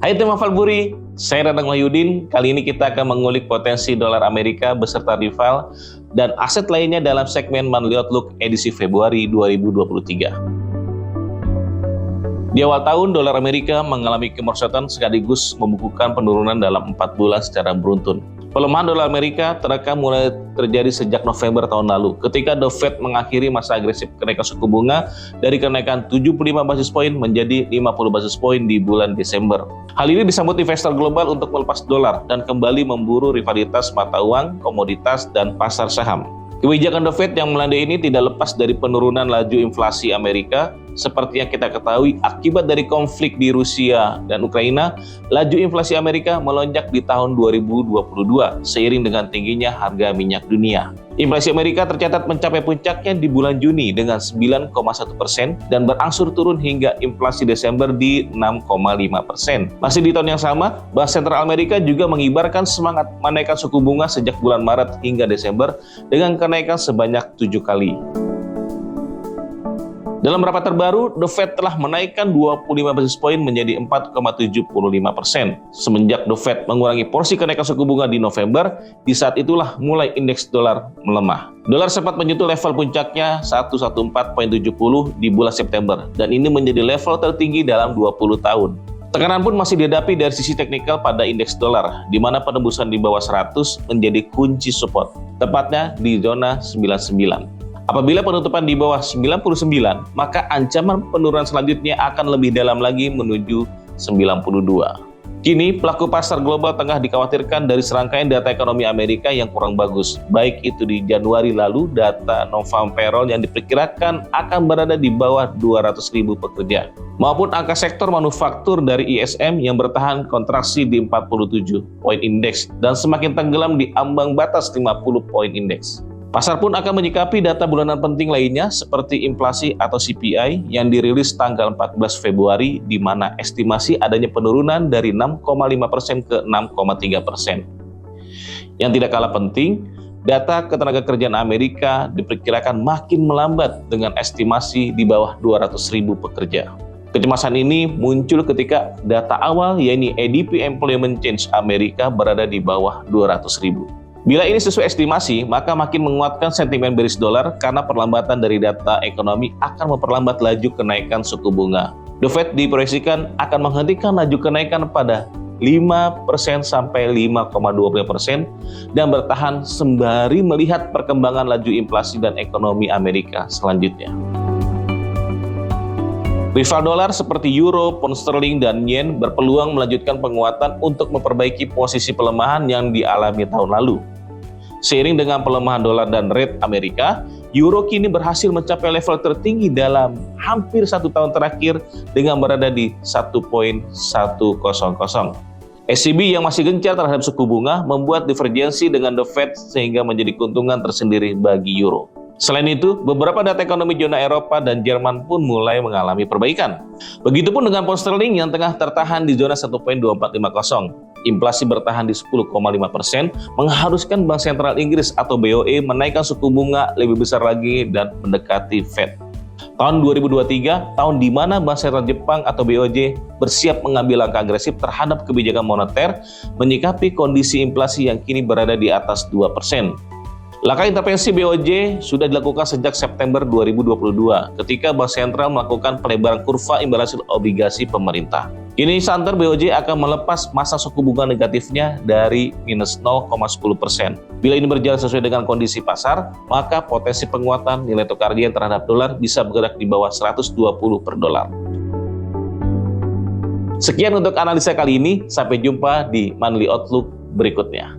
Hai teman Falburi, saya Radang Wahyudin. Kali ini kita akan mengulik potensi dolar Amerika beserta rival dan aset lainnya dalam segmen Monthly Outlook edisi Februari 2023. Di awal tahun, dolar Amerika mengalami kemerosotan sekaligus membukukan penurunan dalam 4 bulan secara beruntun. Pelemahan dolar Amerika terekam mulai terjadi sejak November tahun lalu, ketika The Fed mengakhiri masa agresif kenaikan suku bunga dari kenaikan 75 basis poin menjadi 50 basis poin di bulan Desember. Hal ini disambut investor global untuk melepas dolar dan kembali memburu rivalitas mata uang, komoditas, dan pasar saham. Kebijakan The Fed yang melandai ini tidak lepas dari penurunan laju inflasi Amerika. Seperti yang kita ketahui, akibat dari konflik di Rusia dan Ukraina, laju inflasi Amerika melonjak di tahun 2022 seiring dengan tingginya harga minyak dunia. Inflasi Amerika tercatat mencapai puncaknya di bulan Juni dengan 9,1% dan berangsur turun hingga inflasi Desember di 6,5%. Masih di tahun yang sama, Bank Sentral Amerika juga mengibarkan semangat menaikkan suku bunga sejak bulan Maret hingga Desember dengan kenaikan sebanyak 7 kali. Dalam rapat terbaru, The Fed telah menaikkan 25 basis poin menjadi 4,75%. Semenjak The Fed mengurangi porsi kenaikan suku bunga di November, di saat itulah mulai indeks dolar melemah. Dolar sempat menyentuh level puncaknya 114.70 di bulan September, dan ini menjadi level tertinggi dalam 20 tahun. Tekanan pun masih dihadapi dari sisi teknikal pada indeks dolar, di mana penembusan di bawah 100 menjadi kunci support, tepatnya di zona 99. Apabila penutupan di bawah 99, maka ancaman penurunan selanjutnya akan lebih dalam lagi menuju 92. Kini, pelaku pasar global tengah dikhawatirkan dari serangkaian data ekonomi Amerika yang kurang bagus. Baik itu di Januari lalu, data non-farm payroll yang diperkirakan akan berada di bawah 200.000 pekerja, maupun angka sektor manufaktur dari ISM yang bertahan kontraksi di 47 poin indeks dan semakin tenggelam di ambang batas 50 poin indeks. Pasar pun akan menyikapi data bulanan penting lainnya seperti inflasi atau CPI yang dirilis tanggal 14 Februari di mana estimasi adanya penurunan dari 6,5% ke 6,3%. Yang tidak kalah penting, data ketenagakerjaan Amerika diperkirakan makin melambat dengan estimasi di bawah 200.000 pekerja. Kecemasan ini muncul ketika data awal yaitu ADP Employment Change Amerika berada di bawah 200.000. Bila ini sesuai estimasi, maka makin menguatkan sentimen bearish dolar karena perlambatan dari data ekonomi akan memperlambat laju kenaikan suku bunga. The Fed diproyeksikan akan menghentikan laju kenaikan pada 5% sampai 5,25% dan bertahan sembari melihat perkembangan laju inflasi dan ekonomi Amerika selanjutnya. Rival dolar seperti euro, pound sterling, dan yen berpeluang melanjutkan penguatan untuk memperbaiki posisi pelemahan yang dialami tahun lalu. Seiring dengan pelemahan dolar dan rate Amerika, euro kini berhasil mencapai level tertinggi dalam hampir 1 tahun terakhir dengan berada di 1.100. SCB yang masih gencar terhadap suku bunga membuat divergensi dengan The Fed sehingga menjadi keuntungan tersendiri bagi euro. Selain itu, beberapa data ekonomi zona Eropa dan Jerman pun mulai mengalami perbaikan. Begitupun dengan pound sterling yang tengah tertahan di zona 1.2450. Inflasi bertahan di 10,5%, mengharuskan Bank Sentral Inggris atau BOE menaikkan suku bunga lebih besar lagi dan mendekati Fed. Tahun 2023, tahun di mana Bank Sentral Jepang atau BOJ bersiap mengambil langkah agresif terhadap kebijakan moneter, menyikapi kondisi inflasi yang kini berada di atas 2%. Langkah intervensi BOJ sudah dilakukan sejak September 2022 ketika Bank Sentral melakukan pelebaran kurva imbal hasil obligasi pemerintah. Kini santer BOJ akan melepas masa suku bunga negatifnya dari minus 0,10%. Bila ini berjalan sesuai dengan kondisi pasar, maka potensi penguatan nilai tukar yen terhadap dolar bisa bergerak di bawah 120 per dolar. Sekian untuk analisa kali ini, sampai jumpa di Monthly Outlook berikutnya.